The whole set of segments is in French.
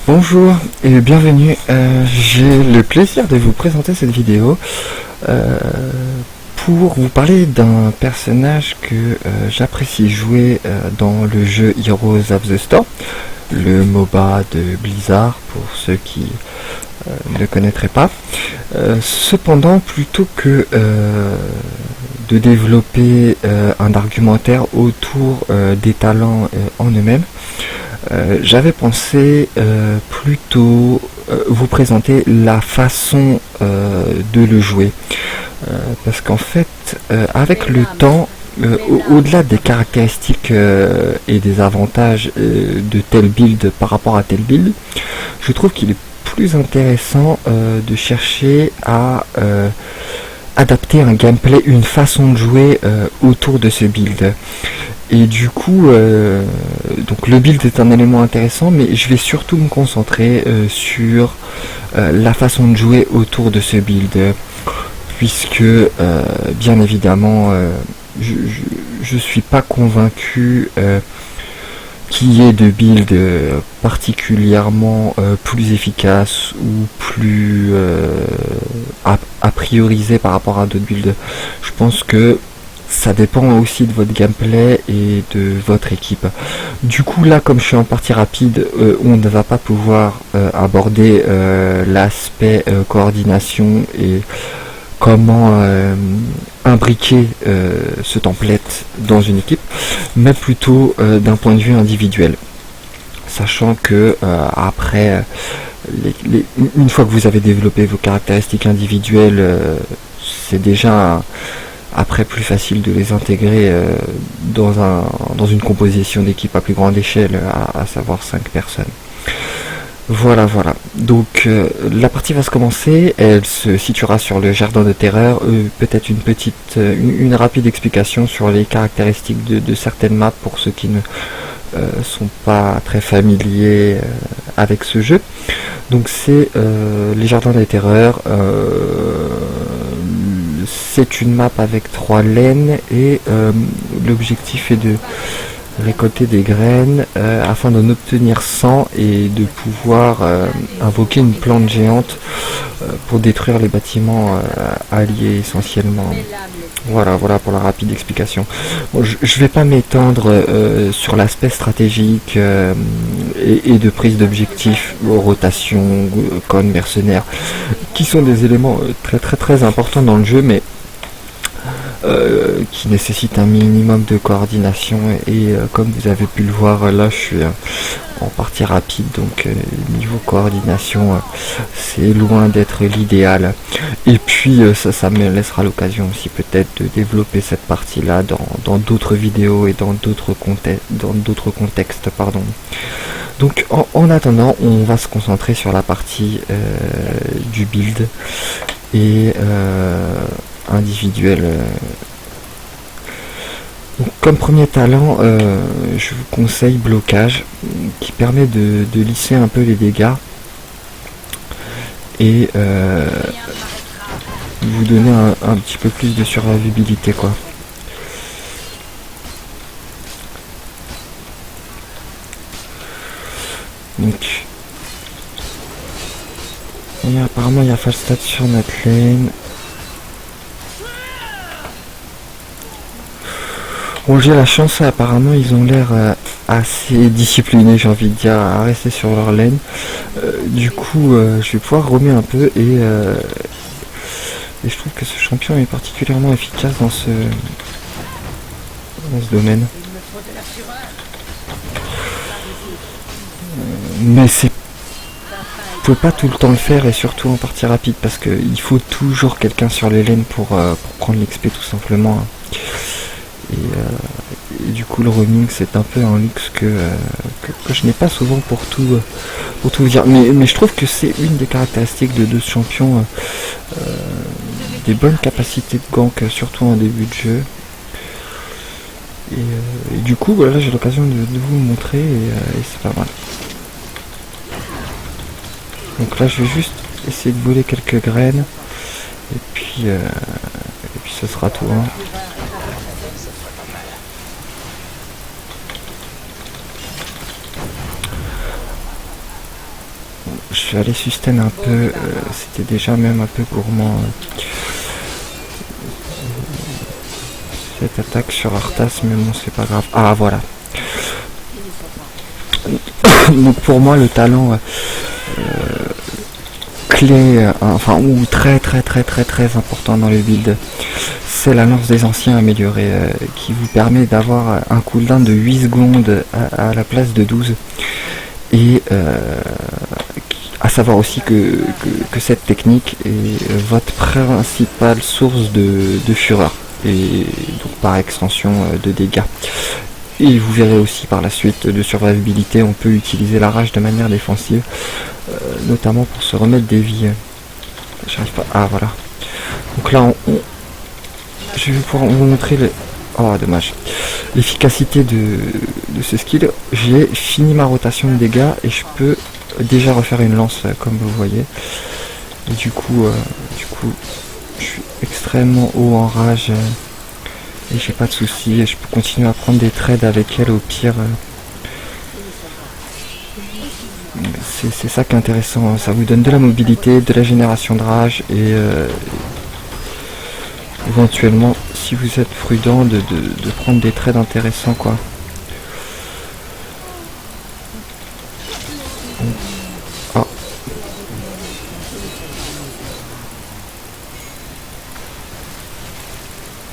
Bonjour et bienvenue. J'ai le plaisir de vous présenter cette vidéo pour vous parler d'un personnage que j'apprécie jouer dans le jeu Heroes of the Storm, le MOBA de Blizzard pour ceux qui ne connaîtraient pas. Cependant, plutôt que de développer un argumentaire autour des talents en eux-mêmes, j'avais pensé plutôt vous présenter la façon de le jouer. Parce qu'en fait, avec le temps, au-delà des caractéristiques et des avantages de tel build par rapport à tel build, je trouve qu'il est plus intéressant de chercher à adapter un gameplay, une façon de jouer autour de ce build. Et du coup, donc le build est un élément intéressant, mais je vais surtout me concentrer sur la façon de jouer autour de ce build, puisque bien évidemment, je suis pas convaincu qu'il y ait de build particulièrement plus efficace ou plus a priorisé par rapport à d'autres builds. Je pense que ça dépend aussi de votre gameplay et de votre équipe. Du coup là, comme je suis en partie rapide, on ne va pas pouvoir aborder l'aspect coordination et comment imbriquer ce template dans une équipe, mais plutôt d'un point de vue individuel. Sachant que après, une fois que vous avez développé vos caractéristiques individuelles, c'est déjà après plus facile de les intégrer dans une composition d'équipe à plus grande échelle, à savoir 5 personnes. Voilà. Donc la partie va se commencer, elle se situera sur le jardin de terreur, peut-être une rapide explication sur les caractéristiques de certaines maps pour ceux qui ne sont pas très familiers avec ce jeu. Donc c'est les jardins des terreurs. C'est une map avec 3 lanes et l'objectif est de récolter des graines afin d'en obtenir 100 et de pouvoir invoquer une plante géante pour détruire les bâtiments alliés essentiellement. Voilà pour la rapide explication. Bon, je vais pas m'étendre sur l'aspect stratégique et de prise d'objectif, rotation, con, mercenaires, qui sont des éléments très importants dans le jeu, mais qui nécessitent un minimum de coordination et comme vous avez pu le voir, là je suis en partie rapide, donc niveau coordination c'est loin d'être l'idéal. Et puis ça me laissera l'occasion aussi peut-être de développer cette partie là dans d'autres vidéos et dans d'autres contextes, pardon. Donc en attendant, on va se concentrer sur la partie du build et individuel. Donc, comme premier talent, je vous conseille blocage, qui permet de lisser un peu les dégâts et vous donner un petit peu plus de survivabilité, quoi. Donc et apparemment il y a Falstad sur notre lane. Bon, j'ai la chance, apparemment ils ont l'air assez disciplinés, j'ai envie de dire, à rester sur leur lane. Du coup je vais pouvoir roamer un peu et je trouve que ce champion est particulièrement efficace dans ce domaine. Mais c'est pouvez pas tout le temps le faire, et surtout en partie rapide, parce qu'il faut toujours quelqu'un sur les lanes pour prendre l'XP tout simplement. Et du coup le roaming c'est un peu un luxe que je n'ai pas souvent pour tout vous dire, mais je trouve que c'est une des caractéristiques de ce champion, des bonnes capacités de gank, surtout en début de jeu. Et du coup voilà, j'ai l'occasion de vous montrer et c'est pas mal. Donc là je vais juste essayer de voler quelques graines et puis ce sera tout, hein. je vais aller sustain un peu. C'était déjà même un peu gourmand. Cette attaque sur Arthas, mais bon, c'est pas grave. Ah, voilà. Donc pour moi, le talent clé, enfin, ou très très très très très important dans le build, c'est la lance des anciens améliorée, qui vous permet d'avoir un cooldown de 8 secondes à la place de 12. Et à savoir aussi que cette technique est votre principale source de fureur, et donc par extension de dégâts. Et vous verrez aussi par la suite de survivabilité, on peut utiliser la rage de manière défensive, notamment pour se remettre des vies. J'arrive pas. Ah voilà. Donc là, je vais pouvoir vous montrer le. Oh dommage. L'efficacité de ce skill. J'ai fini ma rotation de dégâts et je peux déjà refaire une lance comme vous voyez. Et du coup, je suis extrêmement haut en rage. Et j'ai pas de soucis, je peux continuer à prendre des trades avec elle au pire. C'est ça qui est intéressant, ça vous donne de la mobilité, de la génération de rage et éventuellement, si vous êtes prudent, de prendre des trades intéressants quoi. Ah.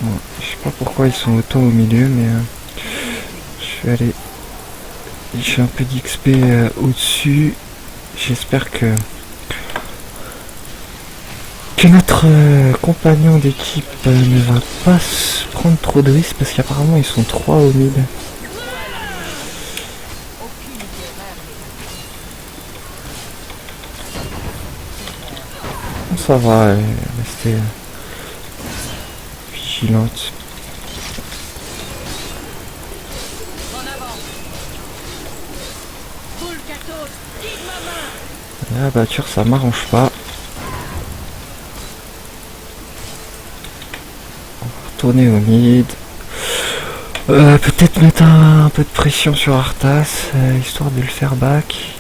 Bon, je sais pas pourquoi ils sont autant au milieu, mais je vais aller. J'ai un peu d'XP au-dessus. J'espère que notre compagnon d'équipe ne va pas se prendre trop de risques parce qu'apparemment ils sont 3 au mid. Ça va, rester vigilante. La batture ça m'arrange pas. On va retourner au mid. Peut-être mettre un peu de pression sur Arthas, histoire de le faire back.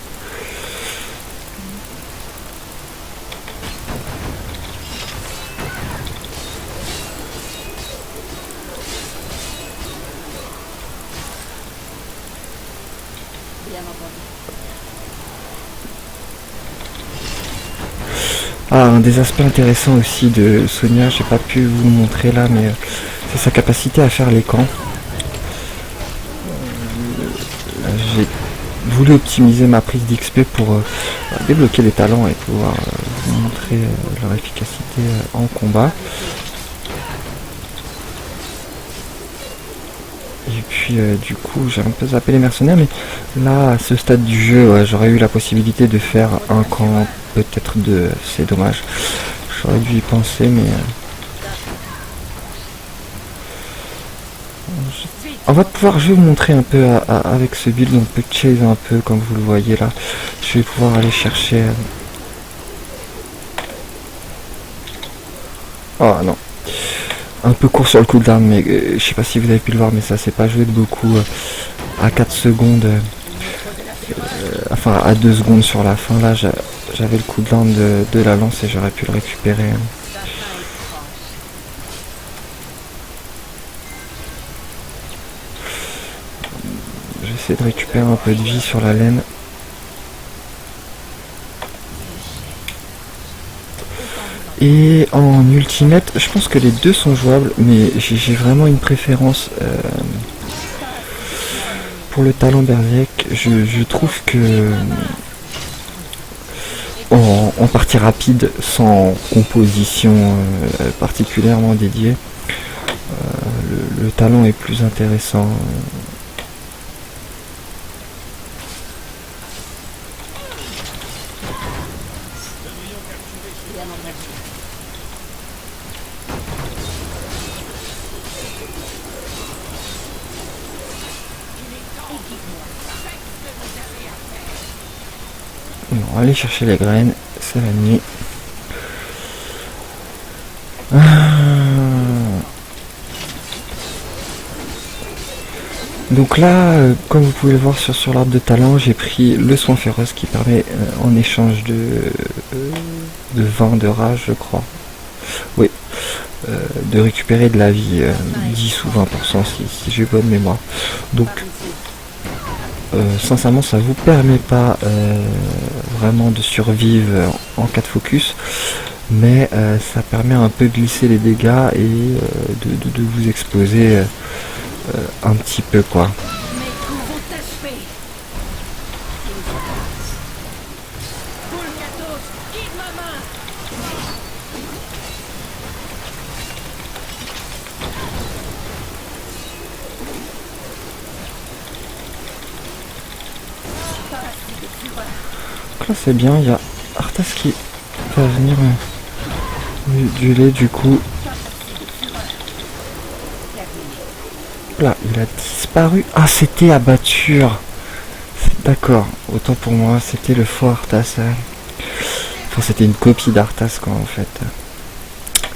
Ah, un des aspects intéressants aussi de Sonia, j'ai pas pu vous le montrer là, mais c'est sa capacité à faire les camps. J'ai voulu optimiser ma prise d'XP pour débloquer les talents et pouvoir vous montrer leur efficacité en combat. Et puis du coup j'ai un peu zappé les mercenaires, mais là à ce stade du jeu j'aurais eu la possibilité de faire un camp, peut-être deux, c'est dommage. J'aurais dû y penser, mais on va pouvoir, je vais vous montrer un peu avec ce build, on peut chase un peu comme vous le voyez là. Je vais pouvoir aller chercher. Oh non. Un peu court sur le cooldown, mais je sais pas si vous avez pu le voir, mais ça s'est pas joué de beaucoup. À 4 secondes, enfin à 2 secondes sur la fin, là j'avais le cooldown de la lance et j'aurais pu le récupérer. J'essaie de récupérer un peu de vie sur la laine. Et en ultimate, je pense que les deux sont jouables, mais j'ai vraiment une préférence pour le talent Berserk. Je trouve que en partie rapide, sans composition particulièrement dédiée, le talent est plus intéressant. On va aller chercher les graines, c'est la nuit. Donc là, comme vous pouvez le voir sur l'arbre de talent, j'ai pris le soin féroce qui permet en échange de 20 de rage, je crois. Oui, de récupérer de la vie, 10 ou 20% si j'ai bonne mémoire. Donc sincèrement, ça vous permet pas vraiment de survivre en cas de focus, mais ça permet un peu de lisser les dégâts et de vous exposer un petit peu quoi. Donc là c'est bien, il y a Arthas qui va venir du du coup. Là, il a disparu. Ah, c'était abatture. D'accord, autant pour moi, c'était le faux Arthas. Enfin, c'était une copie d'Arthas, quoi, en fait.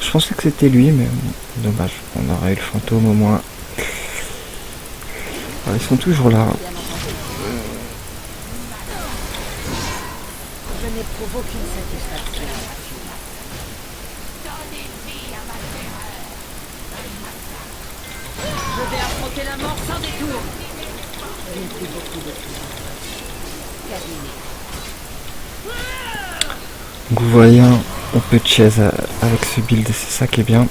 Je pensais que c'était lui, mais dommage. On aurait eu le fantôme au moins. Ah, ils sont toujours là. Je n'éprouve aucune satisfaction. Je vais affronter la mort sans détour. Je n'ai plus beaucoup de temps. Terminé. Donc vous voyez, on peut chase avec ce build, c'est ça qui est bien.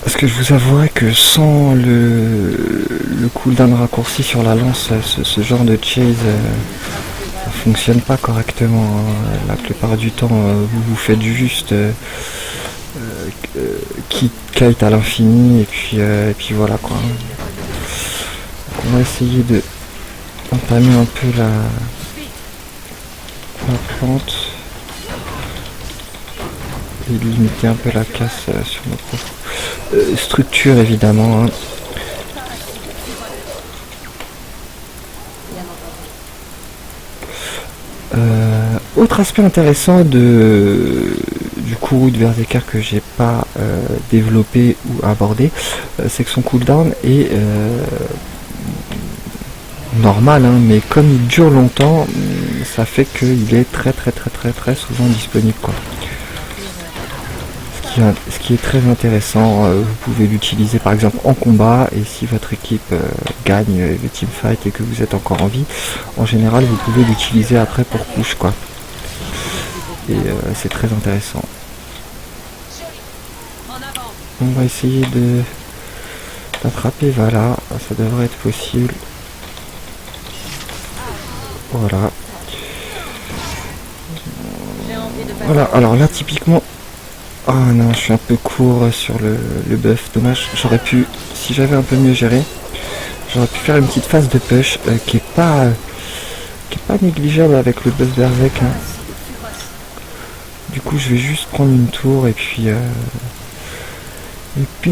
Parce que je vous avouerai que sans le cooldown raccourci sur la lance, ce genre de chase ça fonctionne pas correctement. Hein. La plupart du temps, vous vous faites juste kite à l'infini et puis voilà quoi. Donc on va essayer de entamer un peu la plante et limiter un peu la casse sur notre structure évidemment. Hein. Autre aspect intéressant du courroux de Berserker que j'ai pas développé ou abordé, c'est que son cooldown est normal, hein, mais comme il dure longtemps, ça fait qu'il est très souvent disponible quoi. Ce qui est très intéressant, vous pouvez l'utiliser par exemple en combat, et si votre équipe gagne le teamfight et que vous êtes encore en vie, en général vous pouvez l'utiliser après pour push quoi. Et c'est très intéressant. On va essayer d'attraper, voilà, ça devrait être possible. Voilà. Voilà, alors là typiquement... Ah non, je suis un peu court sur le buff, dommage, j'aurais pu, si j'avais un peu mieux géré, j'aurais pu faire une petite phase de push qui est pas négligeable avec le buff Berserk. Hein. Du coup je vais juste prendre une tour et puis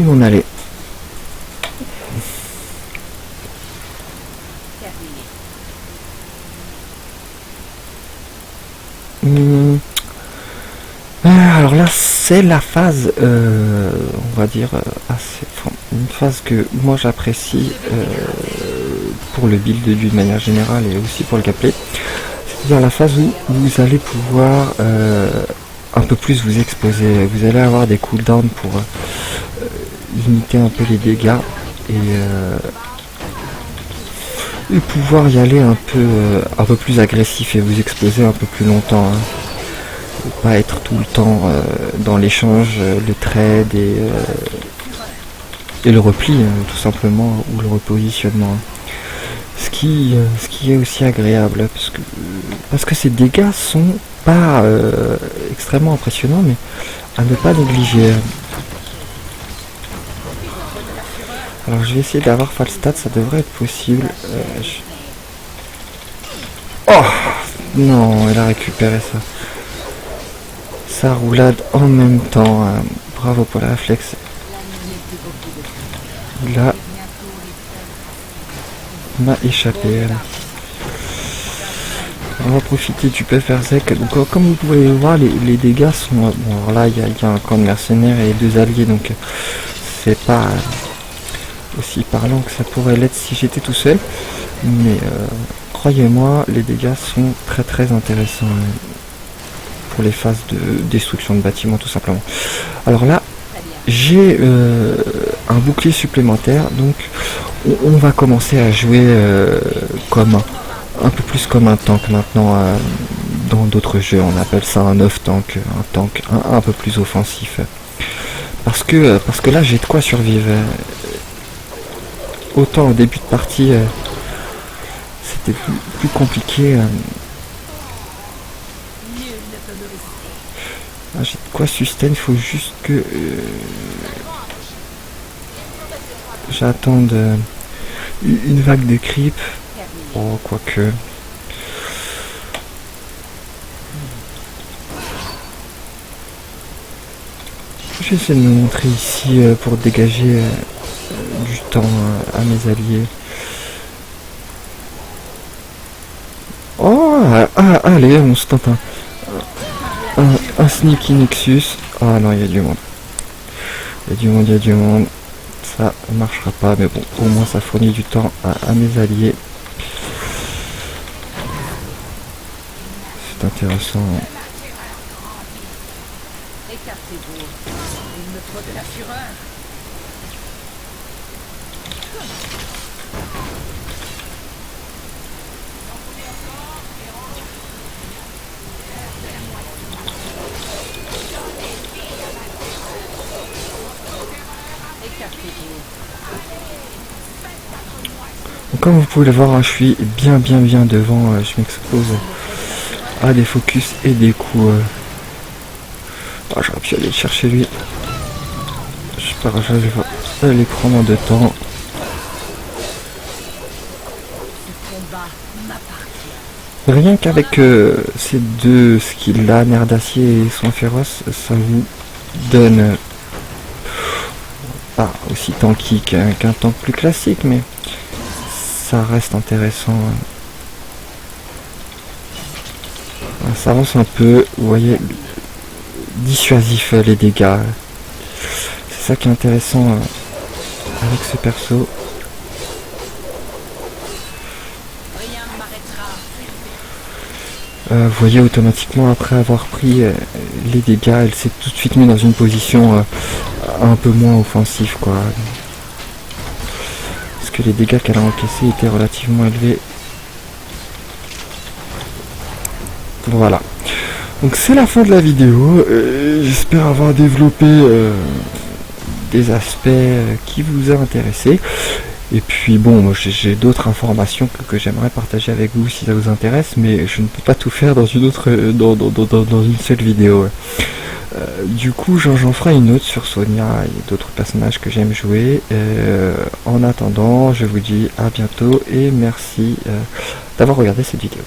m'en aller. Alors là c'est la phase on va dire une phase que moi j'apprécie pour le build d'une manière générale et aussi pour le gameplay, c'est-à-dire la phase où vous allez pouvoir un peu plus vous exposer, vous allez avoir des cooldowns pour limiter un peu les dégâts et pouvoir y aller un peu plus agressif et vous exposer un peu plus longtemps. Hein. Pas être tout le temps dans l'échange, le trade et le repli tout simplement, ou le repositionnement. Ce qui est aussi agréable parce que ces dégâts sont pas extrêmement impressionnants, mais à ne pas négliger. Alors je vais essayer d'avoir Falstad, ça devrait être possible. Oh non, elle a récupéré ça. Sa roulade en même temps. Bravo pour la réflexe. Là, m'a échappé. On va profiter du buff Berserk. Donc comme vous pouvez le voir, les dégâts sont... Bon, alors là, il y a un camp de mercenaires et 2 alliés, donc c'est pas aussi parlant que ça pourrait l'être si j'étais tout seul. Mais croyez-moi, les dégâts sont très très intéressants pour les phases de destruction de bâtiments tout simplement. Alors là, j'ai un bouclier supplémentaire, donc on va commencer à jouer comme un peu plus comme un tank maintenant. Dans d'autres jeux, on appelle ça un off-tank, un tank un peu plus offensif. Parce que là, j'ai de quoi survivre. Autant au début de partie, c'était plus compliqué. J'ai de quoi sustain, il faut juste que j'attende une vague de creep. Oh, quoique. Je vais essayer de me montrer ici pour dégager du temps à mes alliés. Oh, allez, on se tente un sneaky Nexus. Ah non, il y a du monde. Il y a du monde. Ça ne marchera pas, mais bon, au moins ça fournit du temps à mes alliés. C'est intéressant. Écartez-vous. Il me faut de la fureur. Comme vous pouvez le voir, je suis bien devant, je m'expose à des focus et des coups. J'aurais pu aller le chercher lui. J'allais les prendre en 2 temps. Rien qu'avec ces 2 skills là, nerf d'acier et soin féroce, ça vous donne pas aussi tanky qu'un tank plus classique, mais ça reste intéressant. Ça avance un peu, vous voyez, dissuasif les dégâts. C'est ça qui est intéressant avec ce perso. Vous voyez, automatiquement après avoir pris les dégâts, elle s'est tout de suite mise dans une position un peu moins offensive, quoi. Parce que les dégâts qu'elle a encaissés étaient relativement élevés. Voilà. Donc c'est la fin de la vidéo. J'espère avoir développé des aspects qui vous ont intéressé. Et puis bon, moi j'ai d'autres informations que j'aimerais partager avec vous si ça vous intéresse, mais je ne peux pas tout faire dans une autre dans une seule vidéo. Du coup j'en ferai une autre sur Sonia et d'autres personnages que j'aime jouer. En attendant, je vous dis à bientôt et merci d'avoir regardé cette vidéo.